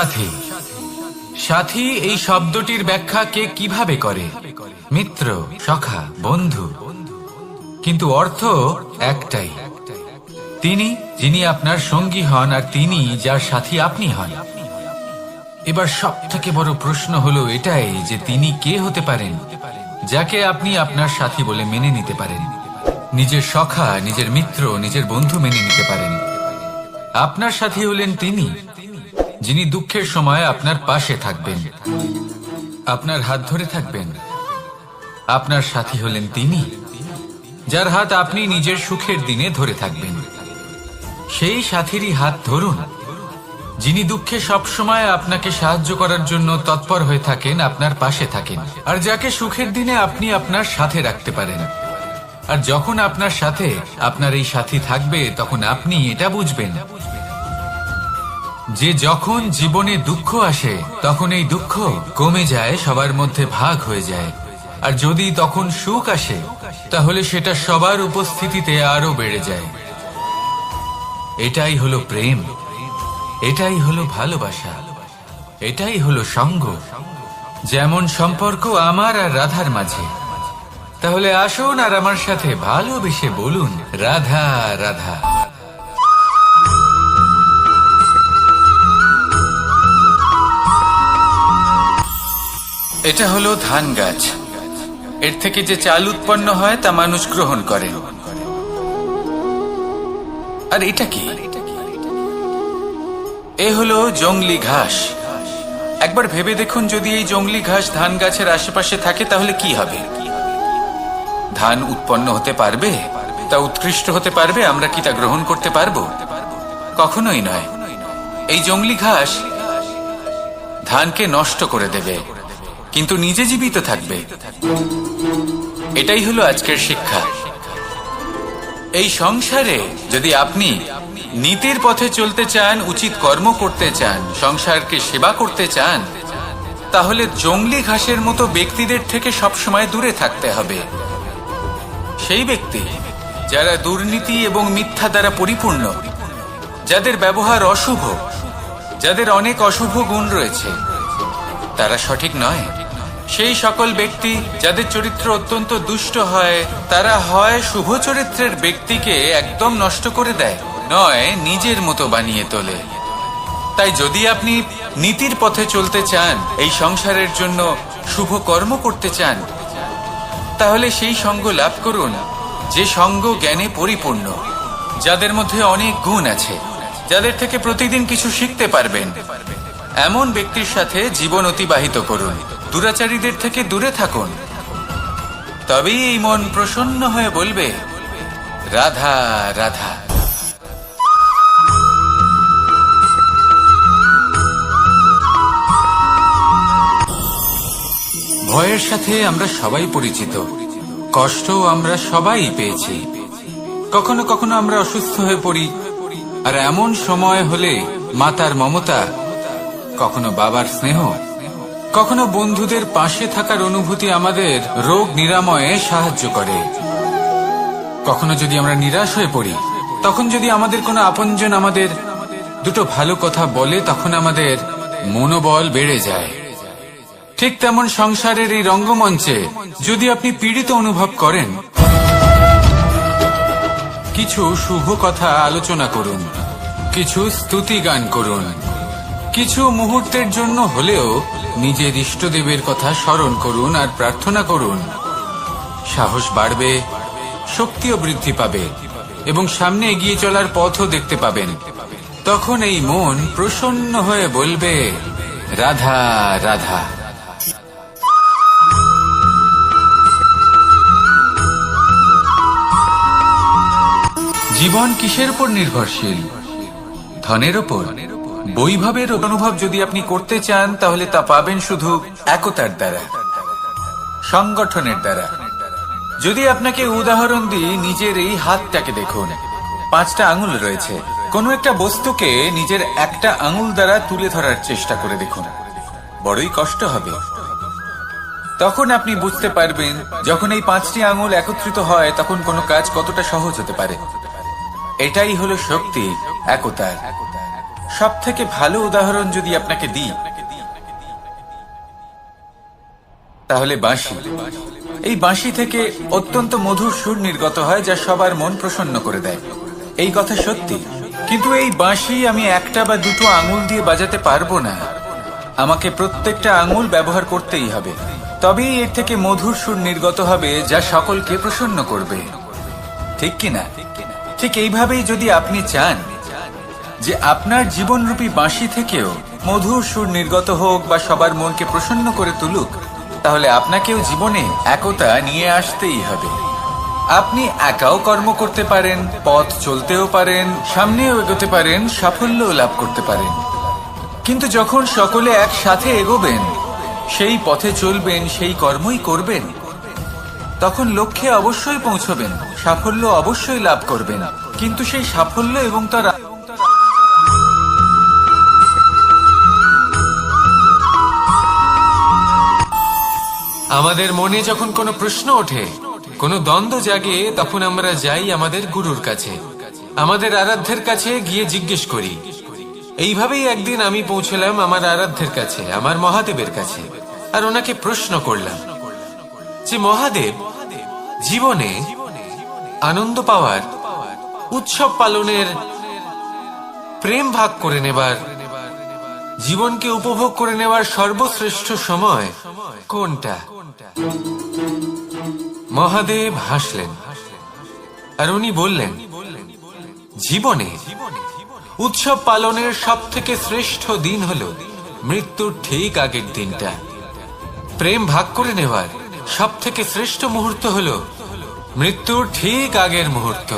সাথী। সাথী এই শব্দটির ব্যাখ্যা কে কিভাবে করে? মিত্র, সখা, বন্ধু। কিন্তু অর্থ একটাই, তিনি যিনি আপনার সঙ্গী হন আর তিনি যার সাথী আপনি হন। এবার সব থেকে বড় প্রশ্ন হলো এটাই যে তিনি কে হতে পারেন যাকে আপনি আপনার সাথী বলে মেনে নিতে পারেন, নিজের সখা, নিজের মিত্র, নিজের বন্ধু মেনে নিতে পারেন। আপনার সাথী হলেন তিনি যিনি দুঃখের সময় আপনার পাশে থাকবেন, আপনার হাত ধরে থাকবেন। আপনার সাথী হলেন তিনি যার হাত আপনি নিজের সুখের দিনে ধরে থাকবেন। সেই সাথীরই হাত ধরুন যিনি দুঃখে সবসময় আপনাকে সাহায্য করার জন্য তৎপর হয়ে থাকেন, আপনার পাশে থাকেন, আর যাকে সুখের দিনে আপনি আপনার সাথে রাখতে পারেন। আর যখন আপনার সাথে আপনার এই সাথী থাকবে তখন আপনি এটা বুঝবেন যে যখন জীবনে দুঃখ আসে তখন এই দুঃখ কমে যায়, সবার মধ্যে ভাগ হয়ে যায়। আর যদি তখন সুখ আসে তাহলে সেটা সবার উপস্থিতিতে আরো বেড়ে যায়। এটাই হলো প্রেম, এটাই হলো ভালোবাসা, এটাই হলো সঙ্গ। যেমন সম্পর্ক আমার আর রাধার মাঝে। তাহলে আসুন আর আমার সাথে ভালোবেসে বলুন, রাধা রাধা। এটা হলো ধান গাছ। এর থেকে যে চাল উৎপন্ন হয় তা মানুষ গ্রহণ করে। আর এটা কি? এ হলো জংলি ঘাস। একবার ভেবে দেখুন, যদি এই জংলি ঘাস ধান গাছের আশেপাশে থাকে তাহলে কি হবে? ধান উৎপন্ন হতে পারবে? তা উৎকৃষ্ট হতে পারবে? আমরা কি তা গ্রহণ করতে পারবো? কখনোই নয়। এই জংলি ঘাস ধানকে নষ্ট করে দেবে, কিন্তু নিজে জীবিত থাকবে। এটাই হলো আজকের শিক্ষা। এই সংসারে যদি আপনি নীতির পথে চলতে চান, উচিত কর্ম করতে চান, সংসারকে সেবা করতে চান, তাহলে জংলি ঘাসের মতো ব্যক্তিদের থেকে সবসময় দূরে থাকতে হবে। সেই ব্যক্তি যারা দুর্নীতি এবং মিথ্যা দ্বারা পরিপূর্ণ, যাদের ব্যবহার অশুভ, যাদের অনেক অশুভ গুণ রয়েছে, তারা সঠিক নয়। সেই সকল ব্যক্তি যাদের চরিত্র অত্যন্ত দুষ্ট হয়, তারা হয় শুভ চরিত্রের ব্যক্তিকে একদম নষ্ট করে দেয়, নয় নিজের মতো বানিয়ে তোলে। তাই যদি আপনি নীতির পথে চলতে চান, এই সংসারের জন্য শুভ কর্ম করতে চান, তাহলে সেই সঙ্গ লাভ করুন যে সঙ্গ জ্ঞানে পরিপূর্ণ, যাদের মধ্যে অনেক গুণ আছে, যাদের থেকে প্রতিদিন কিছু শিখতে পারবেন। এমন ব্যক্তির সাথে জীবন অতিবাহিত করুন, দুরাচারীদের থেকে দূরে থাকুন। তবেই এই মন প্রসন্ন হয়ে বলবে, রাধা রাধা। ভয়ের সাথে আমরা সবাই পরিচিত, কষ্টও আমরা সবাই পেয়েছি। কখনো কখনো আমরা অসুস্থ হয়ে পড়ি, আর এমন সময় হলে মাতার মমতা, কখনো বাবার স্নেহ, কখনো বন্ধুদের পাশে থাকার অনুভূতি আমাদের রোগ নিরাময়ে সাহায্য করে। কখনো যদি আমরা নিরাশ হয়ে পড়ি, তখন যদি আমাদের কোনো আপনজন আমাদের দুটো ভালো কথা বলে, তখন আমাদের মনোবল বেড়ে যায়। ঠিক তেমন সংসারের এই রঙ্গমঞ্চে যদি আপনি পীড়িত অনুভব করেন, কিছু শুভ কথা আলোচনা করুন, কিছু স্তুতি গান করুন, কিছু মুহূর্তের জন্য হলেও নিজের ইষ্টদেবের কথা স্মরণ করুন আর প্রার্থনা করুন। সাহস বাড়বে, শক্তিও বৃদ্ধি পাবে এবং সামনে এগিয়ে চলার পথও দেখতে পাবেন। তখন এই মন প্রসন্ন হয়ে বলবে, রাধা রাধা। জীবন কিসের উপর নির্ভরশীল? ধনের উপর? বৈভবের অনুভব যদি আপনি করতে চান, তাহলে তা পাবেন শুধু একতার দ্বারা, সংগঠনের দ্বারা। যদি আপনাকে উদাহরণ দিই, নিজের এই হাতটাকে দেখুন, 5টা আঙুল রয়েছে। কোনো একটা বস্তুকে নিজের একটা আঙুল দ্বারা তুলে ধরার চেষ্টা করে দেখুন, বড়ই কষ্ট হবে। তখন আপনি বুঝতে পারবেন, যখন এই 5টি আঙুল একত্রিত হয় তখন কোনো কাজ কতটা সহজ হতে পারে। এটাই হলো শক্তি একতার। সব থেকে ভালো উদাহরণ যদি আপনাকে দিই, তাহলে বাঁশি। এই বাঁশি থেকে অত্যন্ত মধুর সুর নির্গত হয়, যা সবার মন প্রসন্ন করে দেয়। এই কথা সত্যি। কিন্তু এই বাঁশি আমি একটা বা দুটো আঙুল দিয়ে বাজাতে পারবো না। আমাকে প্রত্যেকটা আঙুল ব্যবহার করতেই হবে, তবেই এর থেকে মধুর সুর নির্গত হবে, যা সকলকে প্রসন্ন করবে। ঠিক কিনা? ঠিক এইভাবেই যদি আপনি চান যে আপনার জীবনরূপী বাঁশি থেকেও মধুর সুর নির্গত হোক বা সবার মনকে প্রসন্ন করে তুলুক, তাহলে আপনাকেও জীবনে একতা নিয়ে আসতেই হবে। আপনি একাও কর্ম করতে পারেন, পথ চলতেও পারেন, সামনেও এগোতে পারেন, সাফল্যও লাভ করতে পারেন। কিন্তু যখন সকলে একসাথে এগোবেন, সেই পথে চলবেন, সেই কর্মই করবেন, তখন লক্ষ্যে অবশ্যই পৌঁছবেন, সাফল্য অবশ্যই লাভ করবেন। কিন্তু সেই সাফল্য এবং তার আমাদের মনে যখন কোনো প্রশ্ন ওঠে, কোনো দ্বন্দ্ব জাগে, তখন আমরা যাই আমাদের গুরুর কাছে, আমাদের আরাধ্যের কাছে গিয়ে জিজ্ঞেস করি। এইভাবেই একদিন আমি পৌঁছলাম আমার আরাধ্যের কাছে, আমার মহাদেবের কাছে, আর ওনাকে প্রশ্ন করলাম যে মহাদেব, জীবনে আনন্দ পাওয়ার, উৎসব পালনের, প্রেম ভাগ করে নেবার, জীবনকে উপভোগ করে নেওয়ার সর্বশ্রেষ্ঠ সময় কোনটা? মহাদেব হাসলেন আর উনি বললেন, জীবনে উৎসব পালনের সব থেকে শ্রেষ্ঠ দিন হলো মৃত্যুর ঠিক আগের দিনটা। প্রেম ভাগ করে নেওয়ার সব থেকে শ্রেষ্ঠ মুহূর্ত হলো মৃত্যুর ঠিক আগের মুহূর্ত।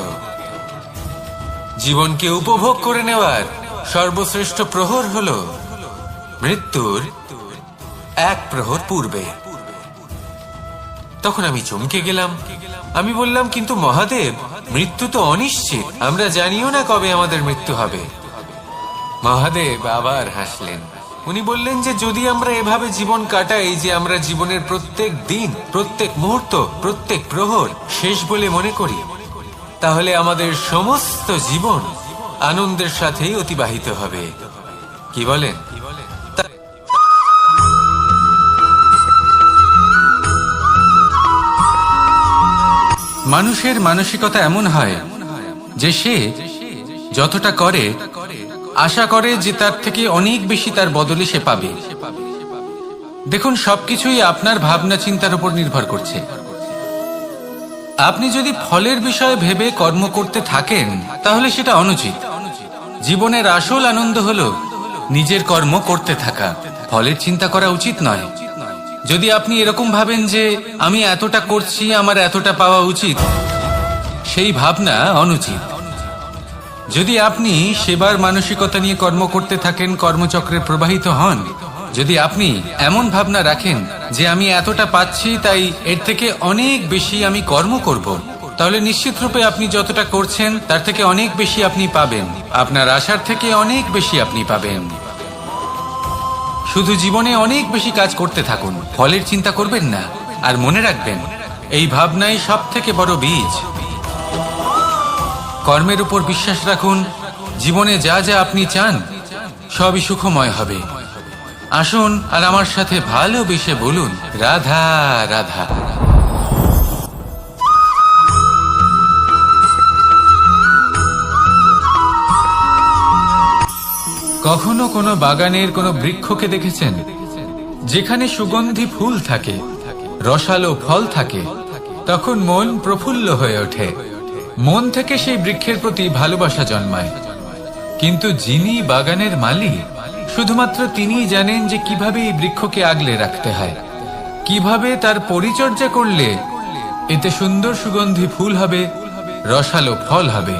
জীবনকে উপভোগ করে নেওয়ার সর্বশ্রেষ্ঠ প্রহর হলো মৃত্যুর এক প্রহর পূর্বে। তখন আমি চমকে গেলাম। আমি বললাম, কিন্তু মহাদেব, মৃত্যু তো অনিশ্চিত, আমরা জানিও না কবে আমাদের মৃত্যু হবে। মহাদেব আবার হাসলেন। উনি বললেন যে যদি আমরা এভাবে জীবন কাটাই যে আমরা জীবনের প্রত্যেক দিন, প্রত্যেক মুহূর্ত, প্রত্যেক প্রহর শেষ বলে মনে করি, তাহলে আমাদের সমস্ত জীবন আনন্দের সাথেই অতিবাহিত হবে। কি বলেন? মানুষের মানসিকতা এমন হয় যে সে যতটা করে আশা করে যে তার থেকে অনেক বেশি তার বদলে সে পাবে। দেখুন, সবকিছুই আপনার ভাবনা চিন্তার উপর নির্ভর করছে। আপনি যদি ফলের বিষয়ে ভেবে কর্ম করতে থাকেন, তাহলে সেটা অনুচিত। জীবনের আসল আনন্দ হলো নিজের কর্ম করতে থাকা, ফলের চিন্তা করা উচিত নয়। যদি আপনি এরকম ভাবেন যে আমি এতটা করছি, আমার এতটা পাওয়া উচিত, সেই ভাবনা অনুচিত। যদি আপনি সেবার মানসিকতা নিয়ে কর্ম করতে থাকেন, কর্মচক্রে প্রবাহিত হন, যদি আপনি এমন ভাবনা রাখেন যে আমি এতটা পাচ্ছি, তাই এর থেকে অনেক বেশি আমি কর্ম করব, তাহলে নিশ্চিত রূপে আপনি যতটা করছেন তার থেকে অনেক বেশি আপনি পাবেন। আপনার আশার থেকে অনেক বেশি আপনি পাবেন। শুধু জীবনে অনেক বেশি কাজ করতে থাকুন, ফলের চিন্তা করবেন না। আর মনে রাখবেন, এই ভাবনাই সব থেকে বড় বীজ। কর্মের উপর বিশ্বাস রাখুন। জীবনে যা যা আপনি চান সবই সুখময় হবে। আসুন আর আমার সাথে ভালোবেসে বলুন, রাধা রাধা। কখনো কোনো বাগানের কোনো বৃক্ষকে দেখেছেন যেখানে সুগন্ধি ফুল থাকে, রসালো ফল থাকে? তখন মন প্রফুল্ল হয়ে ওঠে, মন থেকে সেই বৃক্ষের প্রতি ভালোবাসা জন্মায়। কিন্তু যিনি বাগানের মালিক, শুধুমাত্র তিনিই জানেন যে কিভাবে এই বৃক্ষকে আগলে রাখতে হয়, কিভাবে তার পরিচর্যা করলে এতে সুন্দর সুগন্ধি ফুল হবে, রসালো ফল হবে।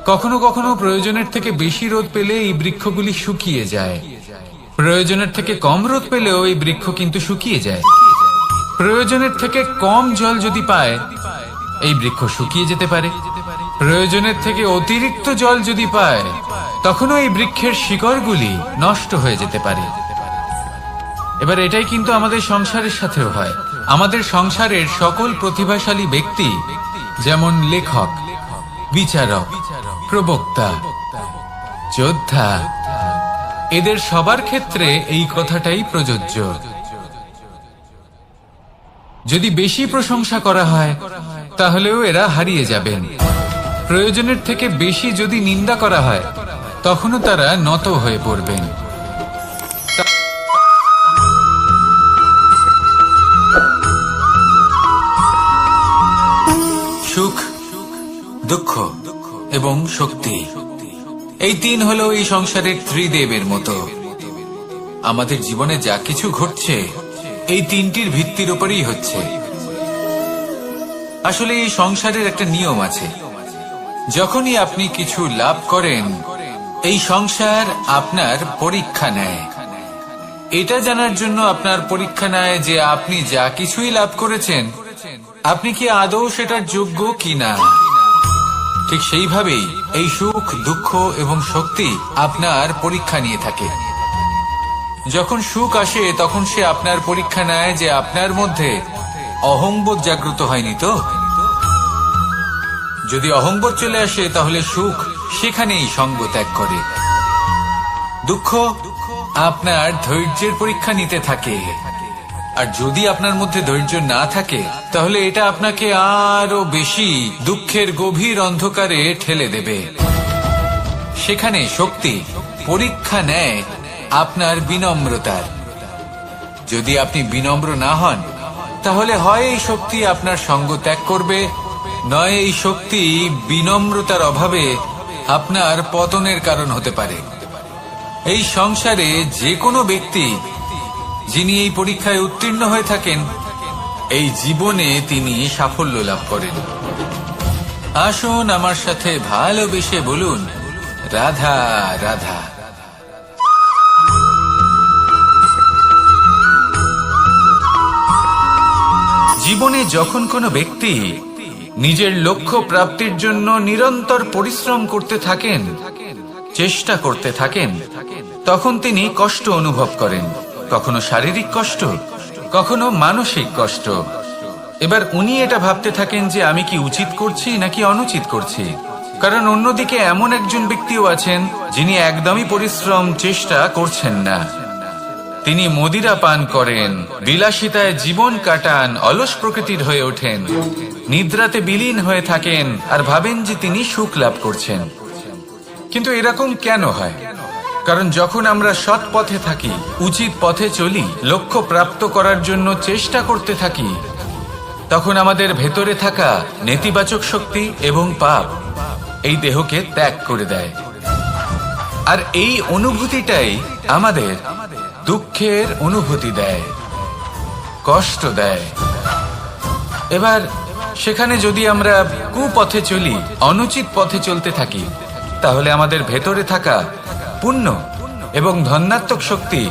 কখনো কখনো প্রয়োজনের থেকে বেশি রোদ পেলে এই বৃক্ষগুলি শুকিয়ে যায়, প্রয়োজনের থেকে কম রোদ পেলেও এই বৃক্ষ কিন্তু শুকিয়ে যায়। প্রয়োজনের থেকে কম জল যদি পায়, এই বৃক্ষ শুকিয়ে যেতে পারে। প্রয়োজনের থেকে অতিরিক্ত জল যদি পায়, তখনও এই বৃক্ষের শিকড়গুলি নষ্ট হয়ে যেতে পারে। এবার এটাই কিন্তু আমাদের সংসারের সাথেও হয়। আমাদের সংসারের সকল প্রতিভাশালী ব্যক্তি, যেমন লেখক, বিচারক, প্রবক্তা, যোদ্ধা, এদের সবার ক্ষেত্রে এই কথাটাই প্রযোজ্য। যদি বেশি প্রশংসা করা হয় তাহলেও এরা হারিয়ে যাবেন। প্রয়োজনের থেকে বেশি যদি নিন্দা করা হয় তখনও তারা নত হয়ে পড়বেন। সুখ, দুঃখ এবং শক্তি, এই তিন হলো এই সংসারের ত্রিদেবের মতো। আমাদের জীবনে যা কিছু ঘটছে এই তিনটির ভিত্তির উপরেই হচ্ছে। আসলে এই সংসারের একটা নিয়ম আছে, যখনই আপনি কিছু লাভ করেন এই সংসার আপনার পরীক্ষা নেয়। এটা জানার জন্য আপনার পরীক্ষা নেয় যে আপনি যা কিছুই লাভ করেছেন আপনি কি আদৌ সেটার যোগ্য কিনা। ঠিক সেইভাবেই এই সুখ, দুঃখ এবং শক্তি আপনার পরীক্ষা নিয়ে থাকে। যখন সুখ আসে তখন সে আপনার পরীক্ষা নেয় যে আপনার মধ্যে অহংবোধ জাগ্রত হয়নি তো। যদি অহংবোধ চলে আসে তাহলে সুখ সেখানেই সঙ্গ ত্যাগ করে। দুঃখ আপনার ধৈর্যের পরীক্ষা নিতে থাকে, আর যদি আপনার মধ্যে ধৈর্য না থাকে তাহলে এটা আপনাকে আরো বেশি দুঃখের গভীর অন্ধকারে ঠেলে দেবে। সেখানে শক্তি পরীক্ষা নেয় আপনার বিনম্রতার। যদি আপনি বিনম্র না হন তাহলে হয় এই শক্তি আপনার সঙ্গ ত্যাগ করবে, নয় এই শক্তি বিনম্রতার অভাবে আপনার পতনের কারণ হতে পারে। এই সংসারে যে কোনো ব্যক্তি যিনি এই পরীক্ষায় উত্তীর্ণ হয়ে থাকেন এই জীবনে তিনি সাফল্য লাভ করেন। আসুন আমার সাথে ভালোবেসে বলুন, রাধা রাধা। জীবনে যখন কোনো ব্যক্তি নিজের লক্ষ্য প্রাপ্তির জন্য নিরন্তর পরিশ্রম করতে থাকেন, চেষ্টা করতে থাকেন, তখন তিনি কষ্ট অনুভব করেন। কখনো শারীরিক কষ্ট, কখনো মানসিক কষ্ট। এবার উনি এটা ভাবতে থাকেন যে আমি কি উচিত করছি নাকি অনুচিত করছি। কারণ অন্যদিকে এমন একজন ব্যক্তিও আছেন যিনি একদমই পরিশ্রম চেষ্টা করছেন না। তিনি মদিরা পান করেন, বিলাসিতায় জীবন কাটান, অলস প্রকৃতির হয়ে ওঠেন, নিদ্রাতে বিলীন হয়ে থাকেন আর ভাবেন যে তিনি সুখ লাভ করছেন। কিন্তু এরকম কেন হয়? কারণ যখন আমরা সৎ পথে থাকি, উচিত পথে চলি, লক্ষ্য প্রাপ্ত করার জন্য চেষ্টা করতে থাকি, তখন আমাদের ভেতরে থাকা নেতিবাচক শক্তি এবং পাপ এই দেহকে ত্যাগ করে দেয়। আর এই অনুভূতিটাই আমাদের দুঃখের অনুভূতি দেয়, কষ্ট দেয়। এবার সেখানে যদি আমরা কুপথে চলি, অনুচিত পথে চলতে থাকি, তাহলে আমাদের ভেতরে থাকা পুণ্য এবং ধনাত্মক শক্তি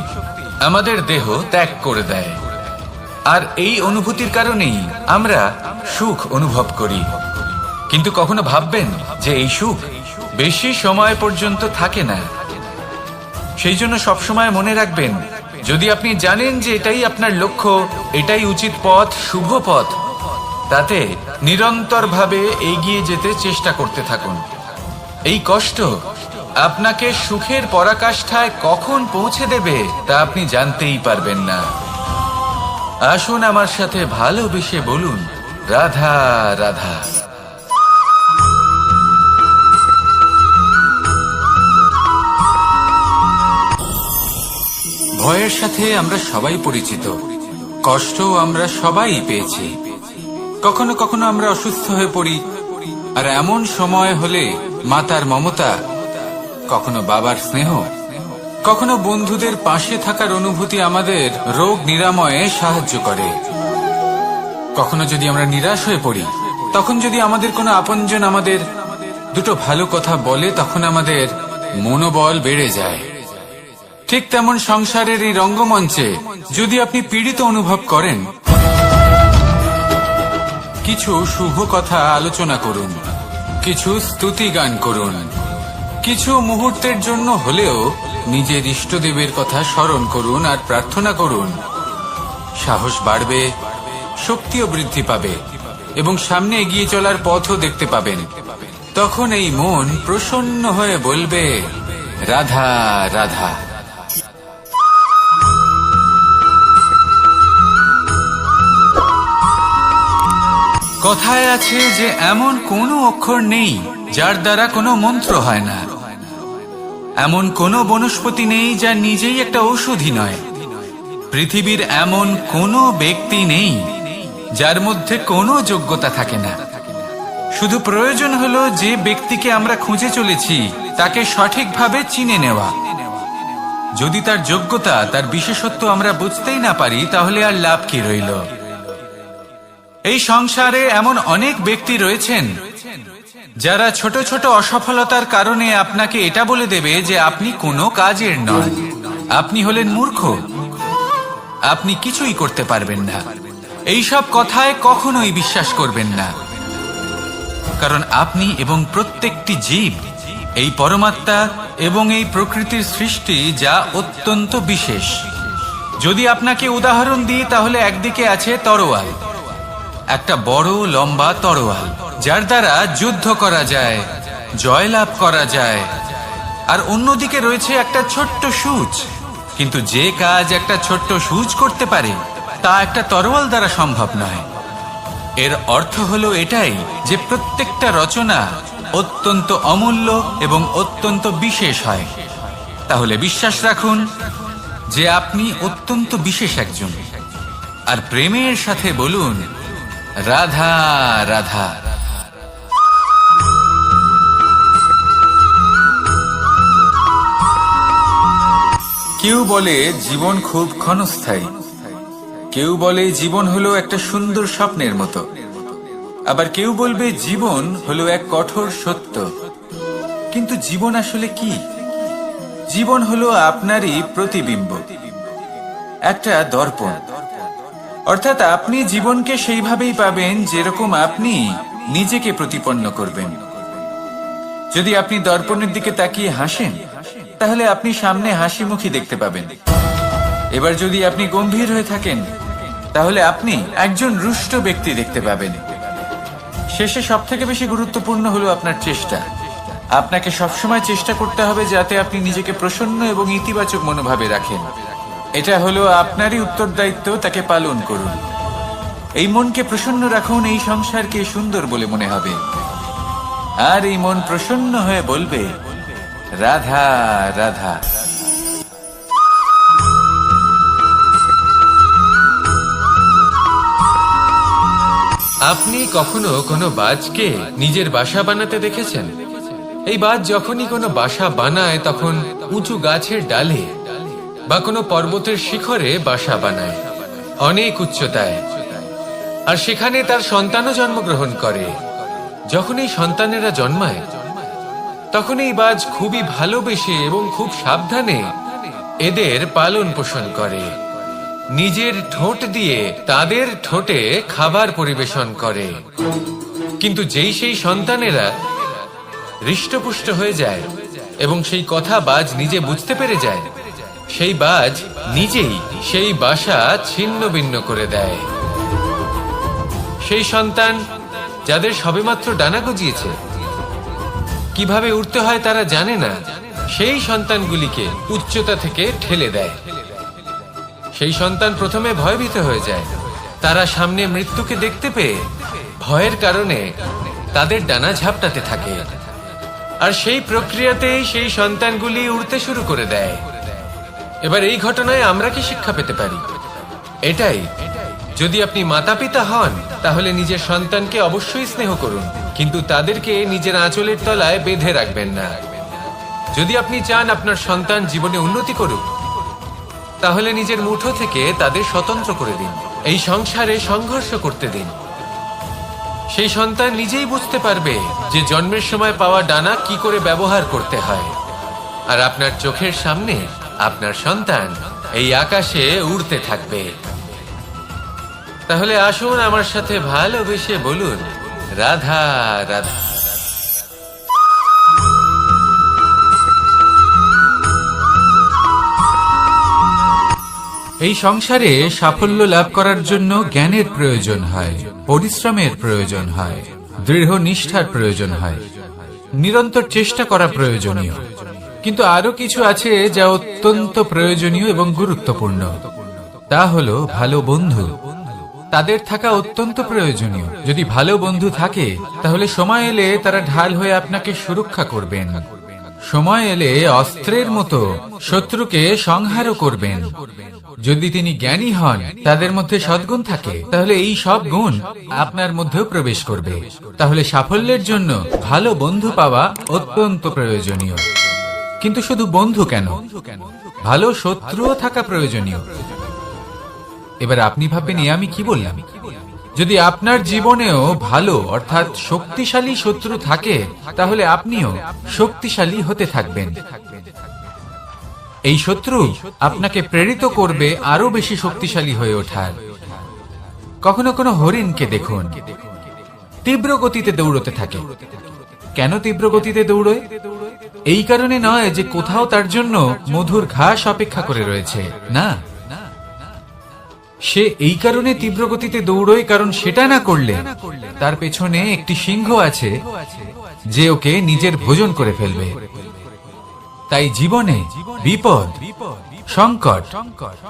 আমাদের দেহ ত্যাগ করে দেয়। আর এই অনুভূতির কারণেই আমরা সুখ অনুভব করি। কিন্তু কখনো ভাববেন যে এই সুখ বেশি সময় পর্যন্ত থাকে না। সেই জন্য সবসময় মনে রাখবেন, যদি আপনি জানেন যে এটাই আপনার লক্ষ্য, এটাই উচিত পথ, শুভ পথ, তাতে নিরন্তরভাবে এগিয়ে যেতে চেষ্টা করতে থাকুন। এই কষ্ট আপনাকে সুখের পরাকাষ্ঠায় কখন পৌঁছে দেবে তা আপনি জানতেই পারবেন না। আসুন আমার সাথে ভালোবেসে বলুন, রাধা রাধা। ভয়ের সাথে আমরা সবাই পরিচিত, কষ্ট আমরা সবাই পেয়েছি। কখনো কখনো আমরা অসুস্থ হয়ে পড়ি, আর এমন সময় হলে মাতার মমতা, কখনো বাবার স্নেহ, কখনো বন্ধুদের পাশে থাকার অনুভূতি আমাদের রোগ নিরাময়ে সাহায্য করে। কখনো যদি আমরা নিরাশ হয়ে পড়ি, তখন যদি আমাদের কোনো আপনজন আমাদের দুটো ভালো কথা বলে, তখন আমাদের মনোবল বেড়ে যায়। ঠিক তেমন সংসারের এই রঙ্গমঞ্চে যদি আপনি পীড়িত অনুভব করেন, কিছু শুভ কথা আলোচনা করুন, কিছু স্তুতি গান করুন, কিছু মুহূর্তের জন্য হলেও নিজের ইষ্টদেবের কথা স্মরণ করুন আর প্রার্থনা করুন। সাহস বাড়বে, শক্তিও বৃদ্ধি পাবে এবং সামনে এগিয়ে চলার পথও দেখতে পাবেন। তখন এই মন প্রসন্ন হয়ে বলবে, রাধা রাধা। কথায় আছে যে এমন কোনো অক্ষর নেই যার দ্বারা কোনো মন্ত্র হয় না, এমন কোনো বনস্পতি নেই যা নিজেই একটা ঔষধি নয়, পৃথিবীর এমন কোনো ব্যক্তি নেই যার মধ্যে কোনো যোগ্যতা থাকে না। শুধু প্রয়োজন হলো যে ব্যক্তিকে আমরা খুঁজে চলেছি তাকে সঠিকভাবে চিনে নেওয়া। যদি তার যোগ্যতা, তার বিশেষত্ব আমরা বুঝতেই না পারি, তাহলে আর লাভ কি রইল? এই সংসারে এমন অনেক ব্যক্তি রয়েছেন যারা ছোট ছোট অসফলতার কারণে আপনাকে এটা বলে দেবে যে আপনি কোনো কাজের নন, আপনি হলেন মূর্খ, আপনি কিছুই করতে পারবেন না। এইসব কথায় কখনোই বিশ্বাস করবেন না, কারণ আপনি এবং প্রত্যেকটি জীব এই পরমাত্মা এবং এই প্রকৃতির সৃষ্টি, যা অত্যন্ত বিশেষ। যদি আপনাকে উদাহরণ দিই তাহলে একদিকে আছে তরোয়াল, একটা বড় লম্বা তরোয়াল যার দ্বারা যুদ্ধ করা যায়, জয়লাভ করা যায়। আর অন্যদিকে রয়েছে একটা ছোট্ট সূচ, কিন্তু যে কাজ একটা ছোট্ট সূচ করতে পারে তা একটা তরোয়াল দ্বারা সম্ভব নয়। এর অর্থ হলো এটাই যে প্রত্যেকটা রচনা অত্যন্ত অমূল্য এবং অত্যন্ত বিশেষ হয়। তাহলে বিশ্বাস রাখুন যে আপনি অত্যন্ত বিশেষ একজন, আর প্রেমের সাথে বলুন রাধা রাধা। কেউ বলে জীবন খুব ক্ষণস্থায়ী, কেউ বলে জীবন হলো একটা সুন্দর স্বপ্নের মতো, আবার কেউ বলবে জীবন হলো এক কঠোর সত্য। কিন্তু জীবন আসলে কি? জীবন হলো আপনারই প্রতিবিম্ব, একটা দর্পণ। অর্থাৎ আপনি জীবনকে সেইভাবেই পাবেন যেরকম আপনি নিজেকে প্রতিপন্ন করবেন। যদি আপনি দর্পণের দিকে তাকিয়ে হাসেন, তাহলে আপনি সামনে হাসি মুখী দেখতে পাবেন। এবার যদি আপনি গম্ভীর হয়ে থাকেন, তাহলে আপনি একজন রুষ্ট ব্যক্তি দেখতে পাবেন। শেষে সবথেকে বেশি গুরুত্বপূর্ণ হলো আপনার চেষ্টা। আপনাকে সবসময় চেষ্টা করতে হবে যাতে আপনি নিজেকে প্রসন্ন এবং ইতিবাচক মনোভাবে রাখেন। এটা হলো আপনারই উত্তরদায়িত্ব, তাকে পালন করুন। এই মনকে প্রসন্ন রাখুন, এই সংসারকে সুন্দর বলে মনে হবে, আর এই মন প্রসন্ন হয়ে বলবে রাধা রাধা। আপনি কখনো কোনো বাজকে নিজের বাসা বানাতে দেখেছেন? এই বাজ যখনই কোনো বাসা বানায় তখন উঁচু গাছের ডালে বা কোনো পর্বতের শিখরে বাসা বানায়, অনেক উচ্চতায়, আর সেখানে তার সন্তানও জন্মগ্রহণ করে। যখন এই সন্তানেরা জন্মায় তখন এই বাজ খুবই ভালোবেসে এবং খুব সাবধানে এদের পালন পোষণ করে, নিজের ঠোঁট দিয়ে তাদের ঠোঁটে খাবার পরিবেশন করে। কিন্তু যেই সেই সন্তানেরা হৃষ্টপুষ্ট হয়ে যায় এবং সেই কথা বাজ নিজে বুঝতে পেরে যায়, সেই বাজ নিজেই সেই বাসা ছিন্ন ভিন্ন করে দেয়। সেই সন্তান যাদের সবেমাত্র ডানা গজিয়েছে, কিভাবে উঠতে হয় তারা জানে না, সেই সন্তানগুলিকে উচ্চতা থেকে ঠেলে দেয়। সেই সন্তান প্রথমে ভয়ভীত হয়ে যায়, তারা সামনে মৃত্যুকে দেখতে পেয়ে ভয়ের কারণে তাদের ডানা ঝাপটাতে থাকে, আর সেই প্রক্রিয়াতেই সেই সন্তানগুলি উড়তে শুরু করে দেয়। এবার এই ঘটনায় আমরা কি শিক্ষা পেতে পারি? এটাই, যদি আপনি মাতা পিতা হন তাহলে নিজের সন্তানকে অবশ্যই স্নেহ করুন, কিন্তু তাদেরকে নিজের আঁচলের তলায় বেঁধে রাখবেন না। যদি আপনি চান আপনার সন্তান জীবনে উন্নতি করুক, তাহলে নিজের মুঠো থেকে তাদের স্বতন্ত্র করে দিন, এই সংসারে সংঘর্ষ করতে দিন। সেই সন্তান নিজেই বুঝতে পারবে যে জন্মের সময় পাওয়া ডানা কি করে ব্যবহার করতে হয়, আর আপনার চোখের সামনে আপনার সন্তান এই আকাশে উড়তে থাকবে। তাহলে আসুন আমার সাথে ভালোবেসে বলুন রাধা রাধা। এই সংসারে সাফল্য লাভ করার জন্য জ্ঞানের প্রয়োজন হয়, পরিশ্রমের প্রয়োজন হয়, দৃঢ় নিষ্ঠার প্রয়োজন হয়, নিরন্তর চেষ্টা করা প্রয়োজনীয়। কিন্তু আরো কিছু আছে যা অত্যন্ত প্রয়োজনীয় এবং গুরুত্বপূর্ণ। তা হলো ভালো বন্ধু। তাদের থাকা অত্যন্ত প্রয়োজনীয়। যদি ভালো বন্ধু থাকে তাহলে সময় এলে তারা ঢাল হয়ে আপনাকে সুরক্ষা করবেন। সময় এলে অস্ত্রের মতো শত্রুকে সংহারও করবেন। যদি তিনি জ্ঞানী হন, তাদের মধ্যে সদ্গুণ থাকে, তাহলে এই সব গুণ আপনার মধ্যেও প্রবেশ করবে। তাহলে সাফল্যের জন্য ভালো বন্ধু পাওয়া অত্যন্ত প্রয়োজনীয়। কিন্তু শুধু বন্ধু কেন, ভালো শত্রুও থাকা প্রয়োজনীয়। এবার আপনি ভাববেন, আমি কি বললাম? যদি আপনার জীবনেও ভালো অর্থাৎ শক্তিশালী শত্রু থাকে, তাহলে আপনিও শক্তিশালী হতে থাকবেন। এই শত্রু আপনাকে প্রেরিত করবে আরো বেশি শক্তিশালী হয়ে ওঠার। কখনো কোনো হরিণকে দেখুন, তীব্র গতিতে দৌড়তে থাকে। কেন তীব্র গতিতে দৌড়য়? এই কারণে নয় যে কোথাও তার জন্য মধুর ঘাস অপেক্ষা করে রয়েছে, না। সে এই কারণে তীব্র গতিতে দৌড়য় কারণ সেটা না করলে তার পেছনে একটি সিংহ আছে যে ওকে নিজের ভোজন করে ফেলবে। তাই জীবনে বিপদ, সংকট,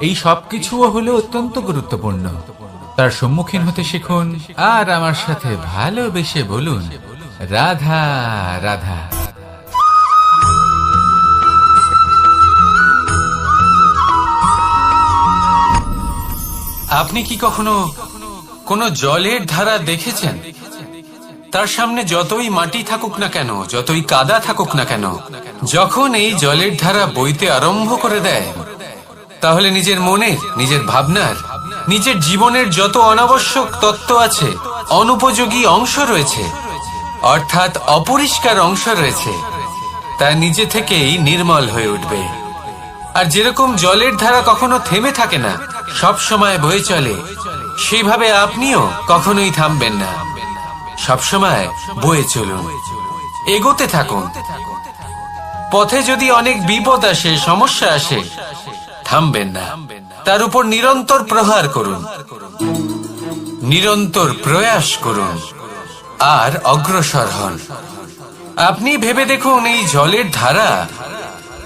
এই সবকিছুও হলো অত্যন্ত গুরুত্বপূর্ণ। তার সম্মুখীন হতে শিখুন আর আমার সাথে ভালোবেসে বলুন, রাধা রাধা। আপনি কি কখনো কোনো জলের ধারা দেখেছেন? তার সামনে যতই মাটি থাকুক না কেন, যতই কাদা থাকুক না কেন, যখন এই জলের ধারা বইতে আরম্ভ করে দেয়, তাহলে নিজের মনের, নিজের ভাবনার, নিজের জীবনের যত অনাবশ্যক তত্ত্ব আছে, অনুপযোগী অংশ রয়েছে, অর্থাৎ অপরিষ্কার অংশ রয়েছে, তা নিজে থেকেই নির্মল হয়ে উঠবে। আর যেরকম জলের ধারা কখনো থেমে থাকে না, সব সময় বয়ে চলে, সেইভাবে আপনিও কখনোই থামবেন না। সবসময় বয়ে চলুন, এগোতে থাকুন। পথে যদি অনেক বিপদ আসে, সমস্যা আসে, থামবেন না। তার উপর নিরন্তর প্রহার করুন, নিরন্তর প্রয়াস করুন আর অগ্রসর হন। আপনি ভেবে দেখুন, এই জলের ধারা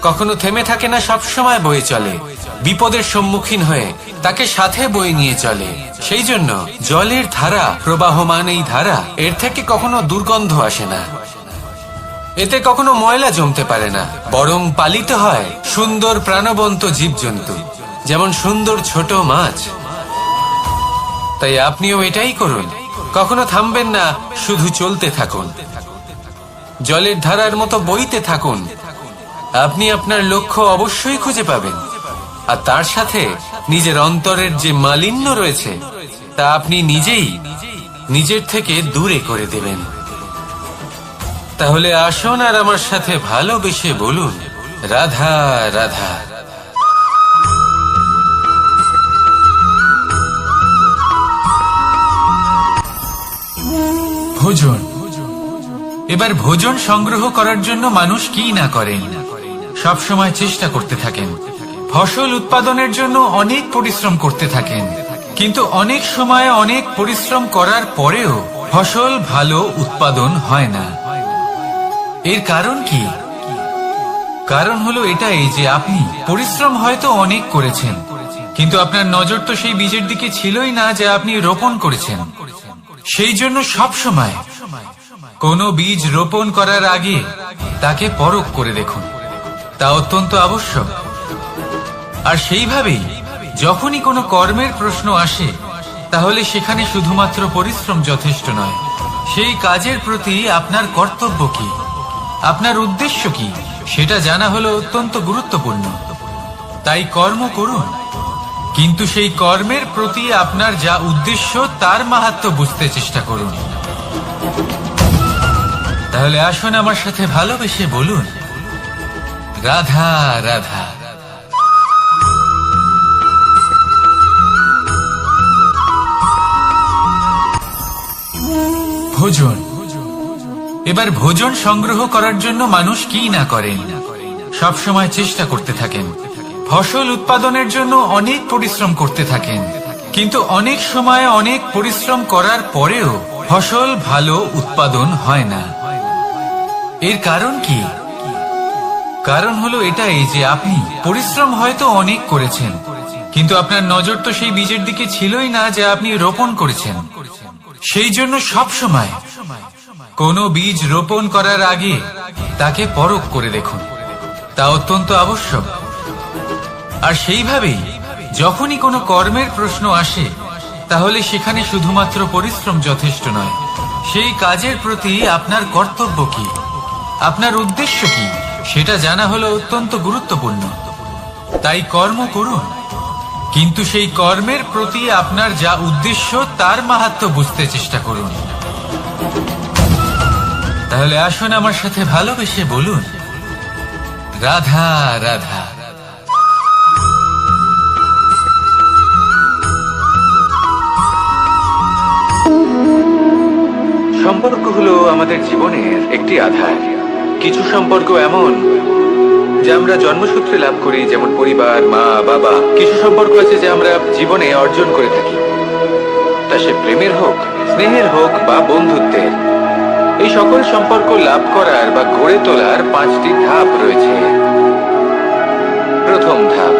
কখনো থেমে থাকে না, সবসময় বয়ে চলে, বিপদের সম্মুখীন হয়ে তাকে সাথে বয়ে নিয়ে চলে। সেই জন্য জলের ধারা, প্রবাহমান এই ধারা, এর থেকে কখনো দুর্গন্ধ আসে না, এতে কখনো ময়লা জমতে পারে না, বরং পালিত হয় সুন্দর প্রাণবন্ত জীবজন্তু, যেমন সুন্দর ছোট মাছ। তাই আপনিও এটাই করুন, কখনো থামবেন না, শুধু চলতে থাকুন, জলের ধারার মতো বইতে থাকুন। আপনি আপনার লক্ষ্য অবশ্যই খুঁজে পাবেন, আর তার সাথে নিজের অন্তরের যে মালিন্য রয়েছে তা আপনি নিজেই নিজের থেকে দূরে করে দেবেন। তাহলে আসুন আর আমার সাথে ভালোবেসে বলুন, রাধা রাধা। ভোজন। এবার ভোজন সংগ্রহ করার জন্য মানুষ কি না করেন, সব সময় চেষ্টা করতে থাকেন। ফসল উৎপাদনের জন্য অনেক পরিশ্রম করতে থাকেন, কিন্তু অনেক সময় অনেক পরিশ্রম করার পরেও ফসল ভালো উৎপাদন হয় না। এর কারণ কি? কারণ হলো এটাই যে আপনি পরিশ্রম হয়তো অনেক করেছেন, কিন্তু আপনার নজর তো সেই বীজের দিকে ছিলই না যা আপনি রোপণ করেছেন। সেই জন্য সব সময় কোনো বীজ রোপণ করার আগে তাকে পরখ করে দেখুন, তা অত্যন্ত আবশ্যক। আর সেইভাবেই যখনই কোনো কর্মের প্রশ্ন আসে, তাহলে সেখানে শুধুমাত্র পরিশ্রম যথেষ্ট নয়, সেই কাজের প্রতি আপনার কর্তব্য কি, আপনার উদ্দেশ্য কি, সেটা জানা হলো অত্যন্ত গুরুত্বপূর্ণ। তাই কর্ম করুন, কিন্তু সেই কর্মের প্রতি আপনার যা উদ্দেশ্য তার মাহাত্ম্য বুঝতে চেষ্টা করুন। তাহলে আসুন আমার সাথে ভালোবেসে বলুন, রাধা রাধা। ভোজন। এবার ভোজন সংগ্রহ করার জন্য মানুষ কি না করেন, সব সময় চেষ্টা করতে থাকেন। ফসল উৎপাদনের জন্য অনেক পরিশ্রম করতে থাকেন, কিন্তু অনেক সময় অনেক পরিশ্রম করার পরেও ফসল ভালো উৎপাদন হয় না। এর কারণ কি? কারণ হলো এটাই যে আপনি পরিশ্রম হয়তো অনেক করেছেন, কিন্তু আপনার নজর তো সেই বীজের দিকে ছিলই না যা আপনি রোপণ করেছেন। সেই জন্য সব সময় কোনো বীজ রোপণ করার আগে তাকে পরখ করে দেখুন, তা অত্যন্ত আবশ্যক। আর সেইভাবেই যখনই কোনো কর্মের প্রশ্ন আসে, তাহলে সেখানে শুধুমাত্র পরিশ্রম যথেষ্ট নয়, সেই কাজের প্রতি আপনার কর্তব্য কি, আপনার উদ্দেশ্য কি, সেটা জানা হলো অত্যন্ত গুরুত্বপূর্ণ। তাই কর্ম করুন, কিন্তু সেই কর্মের প্রতি আপনার যা উদ্দেশ্য তার মাহাত্ম্য বুঝতে চেষ্টা করুন। তাহলে আসুন আমার সাথে ভালোবেসে বলুন, রাধা রাধা। সম্পর্ক হলো আমাদের জীবনের একটি আধার। কিছু সম্পর্ক এমন যা আমরা জন্মসূত্রে লাভ করি, যেমন পরিবার, মা, বাবা। কিছু সম্পর্ক আছে যা আমরা জীবনে অর্জন করে থাকি, তা সে প্রেমের হোক, স্নেহের হোক বা বন্ধুত্বের। এই সকল সম্পর্ক লাভ করার বা গড়ে তোলার 5টি ধাপ রয়েছে। প্রথম ধাপ,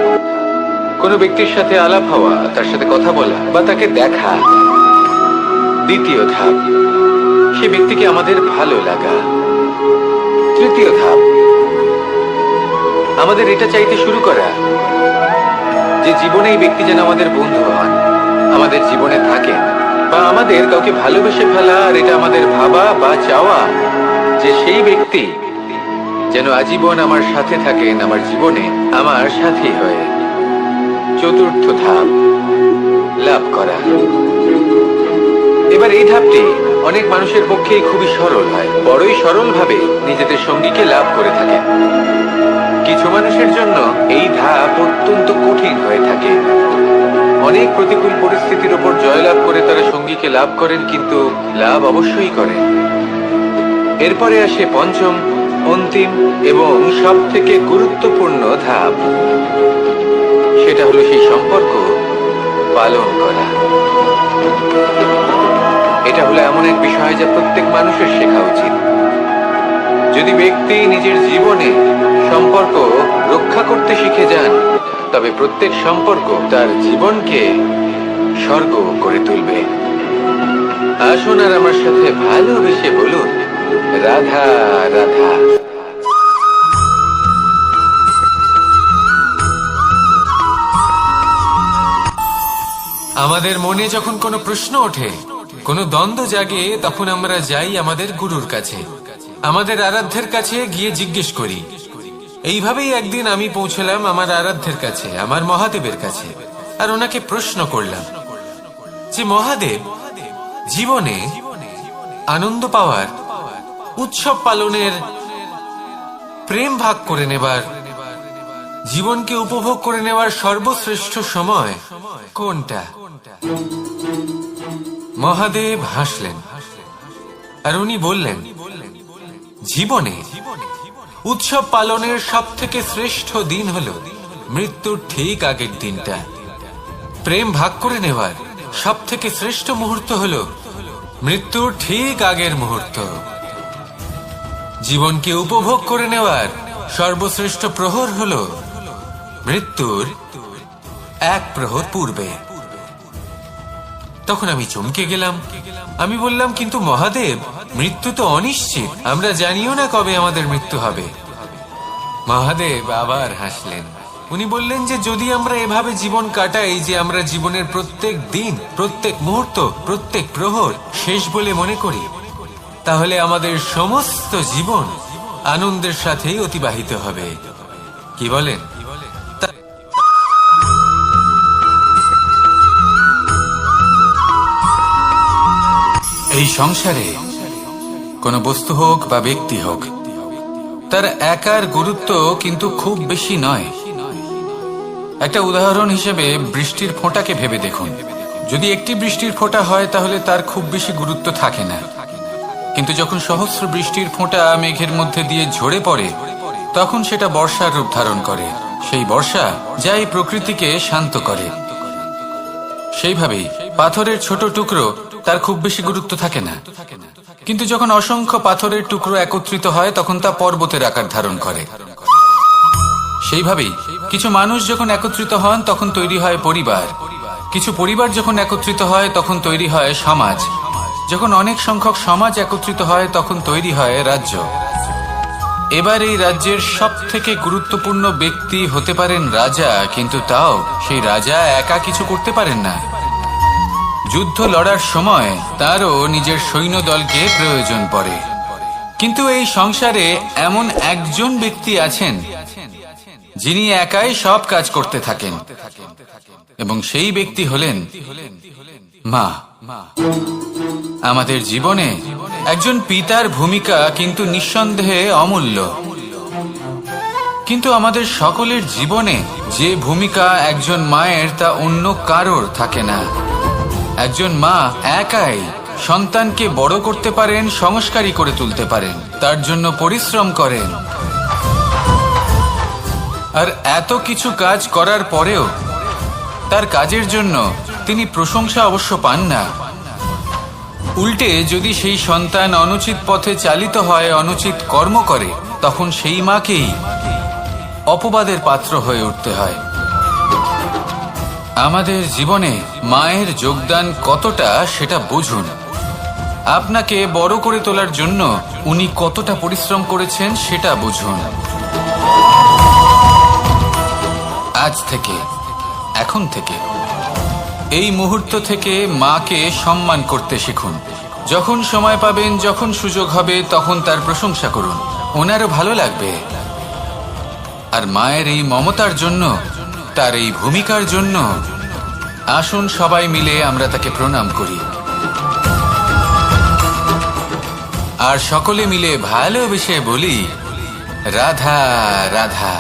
কোনো ব্যক্তির সাথে আলাপ হওয়া, তার সাথে কথা বলা বা তাকে দেখা। দ্বিতীয় ধাপ, সে ব্যক্তিকে আমাদের ভালো লাগা। তৃতীয় ধাপ, আমাদের এটা চাইতে শুরু করা যে জীবনে এই ব্যক্তি যেন আমাদের বন্ধু হন, আমাদের জীবনে থাকেন, বা আমাদের কাউকে ভালোবেসে ফেলা। আর এটা আমাদের ভাবা বা চাওয়া যে সেই ব্যক্তি যেন আজীবন আমার সাথে থাকেন, আমার জীবনে আমার সাথী হয়ে। চতুর্থ ধাপ, লাভ করা। এবার এই ধাপটি অনেক মানুষের পক্ষেই খুবই সরল হয়, বড়ই সরলভাবে নিজেদের সঙ্গীকে লাভ করে থাকে। কিছু মানুষের জন্য এই ধাপ অত্যন্ত কঠিন হয়ে থাকে। অনেক প্রতিকূল পরিস্থিতির উপর জয়লাভ করে তারা সঙ্গীকে লাভ করেন, কিন্তু লাভ অবশ্যই করেন। এরপরে আসে পঞ্চম, অন্তিম এবং সব থেকে গুরুত্বপূর্ণ ধাপ। সেটা হলো সেই সম্পর্ক পালন করা। এটা হলো এমন এক বিষয় যা প্রত্যেক মানুষের শেখা উচিত। যদি ব্যক্তি নিজের জীবনে সম্পর্ক রক্ষা করতে শিখে যান, তবে প্রত্যেক সম্পর্ক তার জীবনকে স্বর্গ করে তুলবে। আসুন আর আমার সাথে ভালোবেসে বলুন, রাধা রাধা। আমাদের মনে যখন কোনো প্রশ্ন ওঠে, কোনো দ্বন্দ্ব জাগে, তখন আমরা যাই আমাদের গুরুর কাছে, আমাদের আরাধ্যের কাছে গিয়ে জিজ্ঞেস করি। এইভাবেই একদিন আমি পৌঁছলাম আমার আরাধ্যের কাছে, আমার মহাদেবের কাছে, আর ওনাকে প্রশ্ন করলাম যে মহাদেব, জীবনে আনন্দ পাওয়ার, উৎসব পালনের, প্রেম ভাগ করে নেবার, জীবনকে উপভোগ করে নেওয়ার সর্বশ্রেষ্ঠ সময় কোনটা? মহাদেব হাসলেন আর উনি বললেন, জীবনে উৎসব পালনের সব থেকে শ্রেষ্ঠ দিন হলো মৃত্যুর ঠিক আগের দিনটা। প্রেম ভাগ করে নেওয়ার সব থেকে শ্রেষ্ঠ মুহূর্ত হলো মৃত্যুর ঠিক আগের মুহূর্ত। জীবনকে উপভোগ করে নেওয়ার সর্বশ্রেষ্ঠ প্রহর হলো মৃত্যুর 1 প্রহর পূর্বে। তখন আমি চমকে গেলাম। আমি বললাম, কিন্তু মহাদেব, মৃত্যু তো অনিশ্চিত, আমরা জানিও না কবে আমাদের মৃত্যু হবে। মহাদেব আবার হাসলেন। উনি বললেন যে যদি আমরা এভাবে জীবন কাটাই যে আমরা জীবনের প্রত্যেক দিন, প্রত্যেক মুহূর্ত, প্রত্যেক প্রহর শেষ বলে মনে করি, তাহলে আমাদের সমস্ত জীবন আনন্দের সাথেই অতিবাহিত হবে। কি বলেন? এই সংসারে কোনো বস্তু হোক বা ব্যক্তি হোক, তার একার গুরুত্ব কিন্তু খুব বেশি নয়। একটা উদাহরণ হিসেবে বৃষ্টির ফোঁটাকে ভেবে দেখুন। যদি একটি বৃষ্টির ফোঁটা হয় তাহলে তার খুব বেশি গুরুত্ব থাকে না, কিন্তু যখন সহস্র বৃষ্টির ফোঁটা মেঘের মধ্যে দিয়ে ঝরে পড়ে, তখন সেটা বর্ষার রূপ ধারণ করে। সেই বর্ষা যা এই প্রকৃতিকে শান্ত করে। সেইভাবেই পাথরের ছোট টুকরো তার খুব বেশি গুরুত্ব থাকে না, কিন্তু যখন অসংখ্য পাথরের টুকরো একত্রিত হয় তখন তা পর্বতের আকার ধারণ করে। সেইভাবেই কিছু মানুষ যখন একত্রিত হন তখন তৈরি হয় পরিবার, কিছু পরিবার যখন একত্রিত হয় তখন তৈরি হয় সমাজ, যখন অনেক সংখ্যক সমাজ একত্রিত হয় তখন তৈরি হয় রাজ্য। এবার এই রাজ্যের সব থেকে গুরুত্বপূর্ণ ব্যক্তি হতে পারেন রাজা, কিন্তু তাও সেই রাজা একা কিছু করতে পারেন না। যুদ্ধ লড়ার সময় তারও নিজের সৈন্যদলকে প্রয়োজন পড়ে। কিন্তু এই সংসারে এমন একজন ব্যক্তি আছেন যিনি একাই সব কাজ করতে থাকেন, এবং সেই ব্যক্তি হলেন মা। আমাদের জীবনে একজন পিতার ভূমিকা কিন্তু নিঃসন্দেহে অমূল্য, কিন্তু আমাদের সকলের জীবনে যে ভূমিকা একজন মায়ের তা অন্য কারোর থাকে না। একজন মা একাই সন্তানকে বড় করতে পারেন, সংস্কারী করে তুলতে পারেন, তার জন্য পরিশ্রম করেন। আর এত কিছু কাজ করার পরেও তার কাজের জন্য তিনি প্রশংসা অবশ্য পান না। উল্টে যদি সেই সন্তান অনুচিত পথে চালিত হয়, অনুচিত কর্ম করে, তখন সেই মাকেই অপবাদের পাত্র হয়ে উঠতে হয়। আমাদের জীবনে মায়ের যোগদান কতটা সেটা বুঝুন। আপনাকে বড় করে তোলার জন্য উনি কতটা পরিশ্রম করেছেন সেটা বুঝুন। আজ থেকে, এখন থেকে, এই মুহূর্ত থেকে মাকে সম্মান করতে শিখুন। যখন সময় পাবেন, যখন সুযোগ হবে, তখন তার প্রশংসা করুন, ওনারও ভালো লাগবে। আর মায়ের এই মমতার জন্য, তার এই ভূমিকার জন্য আসুন সবাই মিলে আমরা তাকে প্রণাম করি, আর সকলে মিলে ভালোবেসে বলি রাধা রাধা।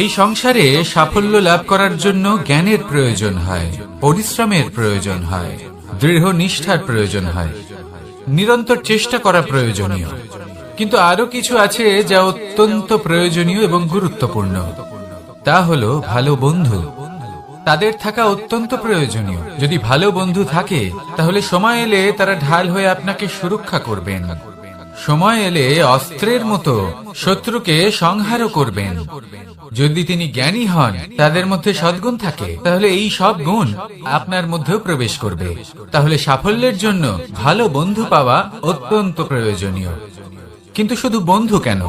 এই সংসারে সাফল্য লাভ করার জন্য জ্ঞানের প্রয়োজন হয়, পরিশ্রমের প্রয়োজন হয়, দৃঢ় নিষ্ঠার প্রয়োজন হয়, নিরন্তর চেষ্টা করা প্রয়োজনীয়। কিন্তু আরো কিছু আছে যা অত্যন্ত প্রয়োজনীয় এবং গুরুত্বপূর্ণ। তা হলো ভালো বন্ধু। তাদের থাকা অত্যন্ত প্রয়োজনীয়। যদি ভালো বন্ধু থাকে তাহলে সময় এলে তারা ঢাল হয়ে আপনাকে সুরক্ষা করবেন। সময় এলে অস্ত্রের মতো শত্রুকে সংহারও করবেন। যদি তিনি জ্ঞানী হন, তাদের মধ্যে সদ্গুণ থাকে, তাহলে এই সব গুণ আপনার মধ্যেও প্রবেশ করবে। তাহলে সাফল্যের জন্য ভালো বন্ধু পাওয়া অত্যন্ত প্রয়োজনীয়। কিন্তু শুধু বন্ধু কেন,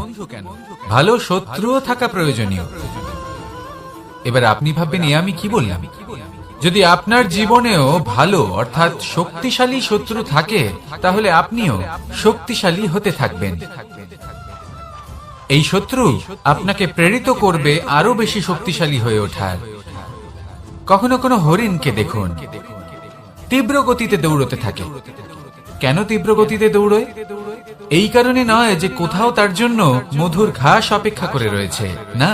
ভালো শত্রুও থাকা প্রয়োজনীয়। এবার আপনি ভাববেন, আমি কি বললাম? যদি আপনার জীবনেও ভালো অর্থাৎ শক্তিশালী শত্রু থাকে, তাহলে আপনিও শক্তিশালী হতে থাকবেন। এই শত্রু আপনাকে প্রেরিত করবে আরো বেশি শক্তিশালী হয়ে ওঠার। কখনো কোনো হরিণকে দেখুন, তীব্র গতিতে দৌড়তে থাকে। কেন তীব্র গতিতে দৌড়য়? এই কারণে নয় যে কোথাও তার জন্য মধুর ঘাস অপেক্ষা করে রয়েছে, না।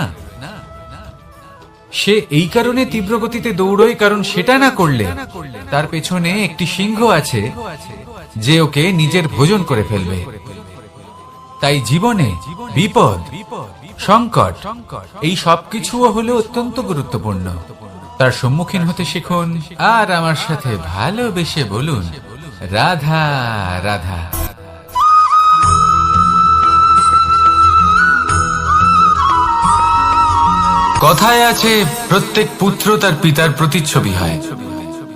সে এই কারণে তীব্র গতিতে দৌড়য় কারণ সেটা না করলে তার পেছনে একটি সিংহ আছে যে ওকে নিজের ভোজন করে ফেলবে। তাই জীবনে বিপদ, সংকট, এই সবকিছুও হলো অত্যন্ত গুরুত্বপূর্ণ। তার সম্মুখীন হতে শিখুন, আর আমার সাথে ভালোবেসে বলুন রাধা রাধা। কথায় আছে, প্রত্যেক পুত্র তার পিতার প্রতিচ্ছবি হয়,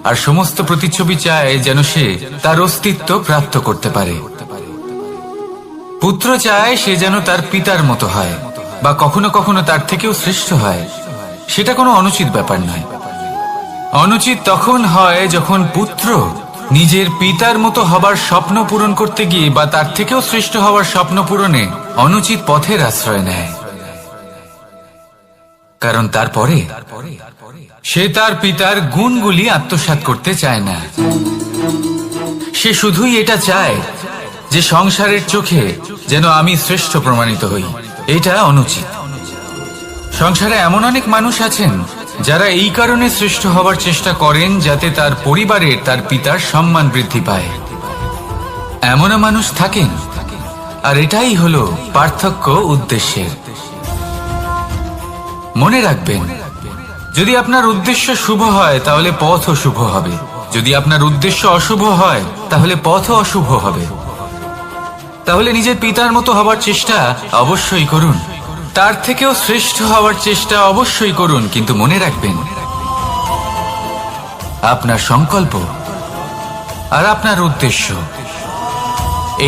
আর সমস্ত প্রতিচ্ছবি চায় যেন সে তার অস্তিত্ব প্রাপ্ত করতে পারে। পুত্র চায় সে যেন তার পিতার মতো হয়, বা কখনো কখনো তার থেকেও শ্রেষ্ঠ হয়। সেটা কোনো অনুচিত ব্যাপার নয়। অনুচিত তখন হয় যখন পুত্র নিজের পিতার মতো হবার স্বপ্ন পূরণ করতে গিয়ে বা তার থেকেও শ্রেষ্ঠ হওয়ার স্বপ্ন পূরণে অনুচিত পথের আশ্রয় নেয়। কারণ তারপরে সে তার পিতার গুণগুলি আত্মসাৎ করতে চায় না। সে শুধুই এটা চায় যে সংসারের চোখে যেন আমি শ্রেষ্ঠ প্রমাণিত হই। এটা অনুচিত। সংসারে এমন অনেক মানুষ আছেন যারা এই কারণে শ্রেষ্ঠ হবার চেষ্টা করেন যাতে তার পরিবারের, তার পিতার সম্মান বৃদ্ধি পায়। এমনও মানুষ থাকেন, আর এটাই হলো পার্থক্য উদ্দেশ্যের। মনে রাখবেন, যদি আপনার উদ্দেশ্য শুভ হয় তাহলে পথও শুভ হবে। যদি আপনার উদ্দেশ্য অশুভ হয় তাহলে পথও অশুভ হবে। তাহলে নিজের পিতার মতো হবার চেষ্টা অবশ্যই করুন, তার থেকেও শ্রেষ্ঠ হওয়ার চেষ্টা অবশ্যই করুন, কিন্তু মনে রাখবেন আপনার সংকল্প আর আপনার উদ্দেশ্য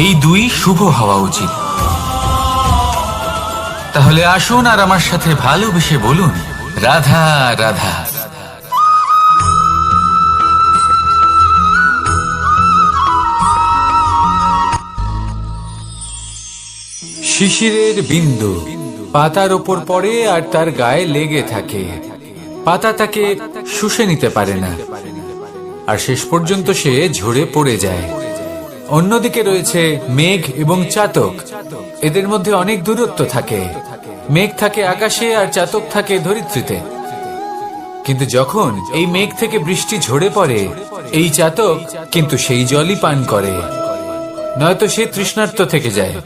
এই দুই শুভ হওয়া উচিত। তাহলে আসুন আর আমার সাথে ভালোবেসে বলুন, রাধা রাধা। শিশিরের বিন্দু পাতার ওপর পড়ে আর তার গায়ে লেগে থাকে। পাতা তাকে শুষে নিতে পারে না আর শেষ পর্যন্ত সে ঝরে পড়ে যায়। অন্যদিকে রয়েছে মেঘ এবং চাতক। এদের মধ্যে অনেক দূরত্ব থাকে। মেঘ থাকে আকাশে আর চাতক থাকে ধরিত্রীতে। কিন্তু যখন এই মেঘ থেকে বৃষ্টি ঝরে পড়ে, এই চাতক কিন্তু সেই জলই পান করে, নয়তো সে তৃষ্ণার্ত থেকে যায়।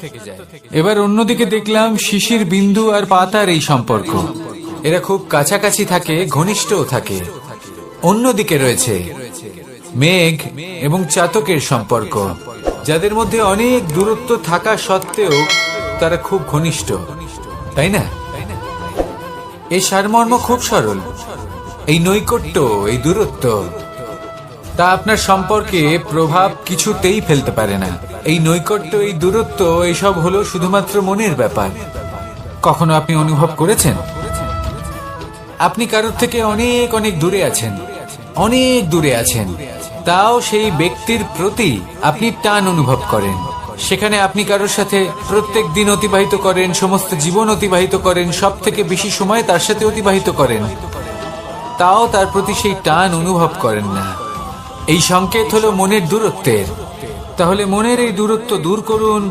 এবার অন্যদিকে দেখলাম শিশির বিন্দু আর পাতার এই সম্পর্ক। এরা খুব কাছাকাছি থাকে, ঘনিষ্ঠও থাকে। অন্যদিকে রয়েছে মেঘ এবং চাতকের সম্পর্ক, যাদের মধ্যে অনেক দূরত্ব থাকা সত্ত্বেও তারা খুব ঘনিষ্ঠ, তাই না? এই সারমর্ম খুব সরল। এই নৈকট্য, এই দূরত্ব, তা আপনার সম্পর্কে প্রভাব কিছুতেই ফেলতে পারে না। এই নৈকট্য, এই দূরত্ব, এসব হলো শুধুমাত্র মনের ব্যাপার। কখনো আপনি অনুভব করেছেন আপনি কারোর থেকে অনেক অনেক দূরে আছেন, অনেক দূরে আছেন, তাও সেই ব্যক্তির প্রতি আপনি টান অনুভব করেন। সেখানে আপনি কারোর সাথে প্রত্যেক দিন অতিবাহিত করেন, সমস্ত জীবন অতিবাহিত করেন, সব থেকে বেশি সময় তার সাথে অতিবাহিত করেন, তাও তার প্রতি সেই টান অনুভব করেন না। এই সংকেত হলো মনের দূরত্বের। তাহলে মনের এই দূরত্ব দূর করুন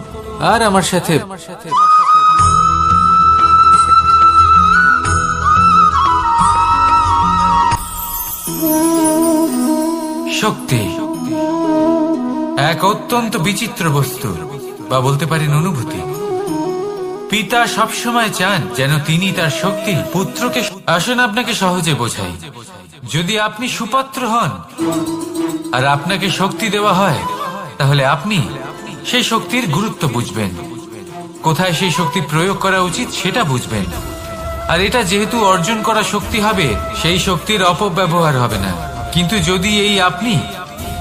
আর আমার সাথে শক্তি এক অত্যন্ত বিচিত্র বস্তু, বা বলতে পারেন অনুভূতি। পিতা সবসময় চান যেন তিনি তার শক্তি পুত্রকে। আসুন আপনাকে সহজে বোঝাই। যদি আপনি সুপাত্র হন আর আপনাকে শক্তি দেওয়া হয়, তাহলে আপনি সেই শক্তির গুরুত্ব বুঝবেন, কোথায় সেই শক্তি প্রয়োগ করা উচিত সেটা বুঝবেন। আর এটা যেহেতু অর্জন করা শক্তি হবে, সেই শক্তির অপব্যবহার হবে না। কিন্তু যদি এই আপনি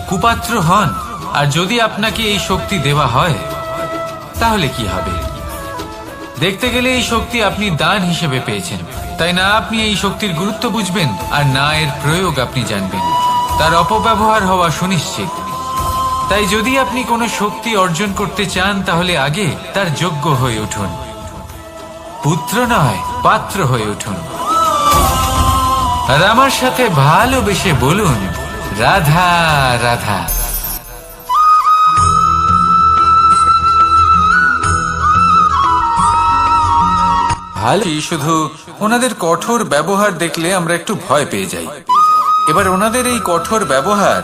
কুপাত্র হন আর যদি আপনাকে এই শক্তি দেওয়া হয়, তাহলে কি হবে? দেখতে গেলে এই শক্তি আপনি দান হিসেবে পেয়েছেন, তাই না? আপনি এই শক্তির গুরুত্ব বুঝবেন আর না এর প্রয়োগ আপনি জানবেন। তার অপব্যবহার হওয়া সুনিশ্চিত। তাই যদি আপনি কোনো শক্তি অর্জন করতে চান, তাহলে আগে তার যোগ্য হয়ে উঠুন। পুত্র নয়, পাত্র হয়ে উঠুন। আর আমার সাথে ভালোবেসে বলুন, রাধা রাধা। ভালো, শুধু ওনাদের কঠোর ব্যবহার দেখলে আমরা একটু ভয় পেয়ে যাই। এবার ওনাদের এই কঠোর ব্যবহার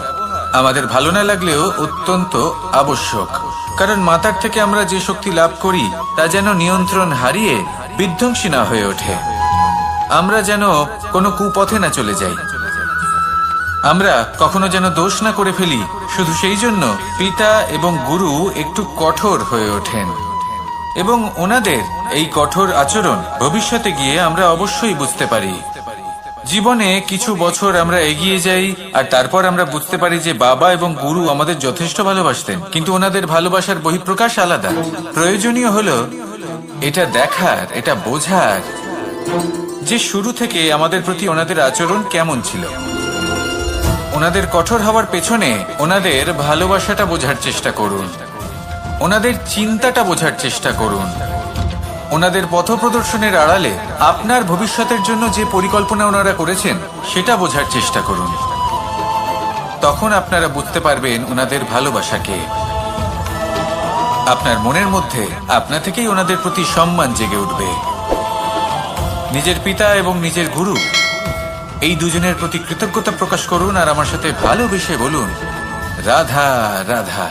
আমাদের ভালো না লাগলেও অত্যন্ত আবশ্যক, কারণ মাতার থেকে আমরা যে শক্তি লাভ করি তা যেন নিয়ন্ত্রণ হারিয়ে বিধ্বংসী না হয়ে ওঠে। আমরা যেন কোনো কুপথে না চলে যাই, আমরা কখনো যেন দোষ না করে ফেলি। শুধু সেই জন্য পিতা এবং গুরু একটু কঠোর হয়ে ওঠেন, এবং ওনাদের এই কঠোর আচরণ ভবিষ্যতে গিয়ে আমরা অবশ্যই বুঝতে পারি। জীবনে কিছু বছর আমরা এগিয়ে যাই আর তারপর আমরা বুঝতে পারি যে বাবা এবং গুরু আমাদের যথেষ্ট ভালোবাসতেন, কিন্তু ওনাদের ভালোবাসার বহিঃপ্রকাশ আলাদা। প্রয়োজনীয় হলো এটা দেখার, এটা বোঝার যে শুরু থেকে আমাদের প্রতি ওনাদের আচরণ কেমন ছিল। ওনাদের কঠোর হওয়ার পেছনে ওনাদের ভালোবাসাটা বোঝার চেষ্টা করুন, ওনাদের চিন্তাটা বোঝার চেষ্টা করুন, ওনাদের পথপ্রদর্শনের আড়ালে আপনার ভবিষ্যতের জন্য যে পরিকল্পনা ওনারা করেছেন সেটা বোঝার চেষ্টা করুন। তখন আপনারা বুঝতে পারবেন ওনাদের ভালোবাসাকে। আপনার মনের মধ্যে আপনা থেকেই ওনাদের প্রতি সম্মান জেগে উঠবে। নিজের পিতা এবং নিজের গুরু এই দুজনের প্রতি কৃতজ্ঞতা প্রকাশ করুন আর আমার সাথে ভালোবেসে বলুন, রাধা রাধা।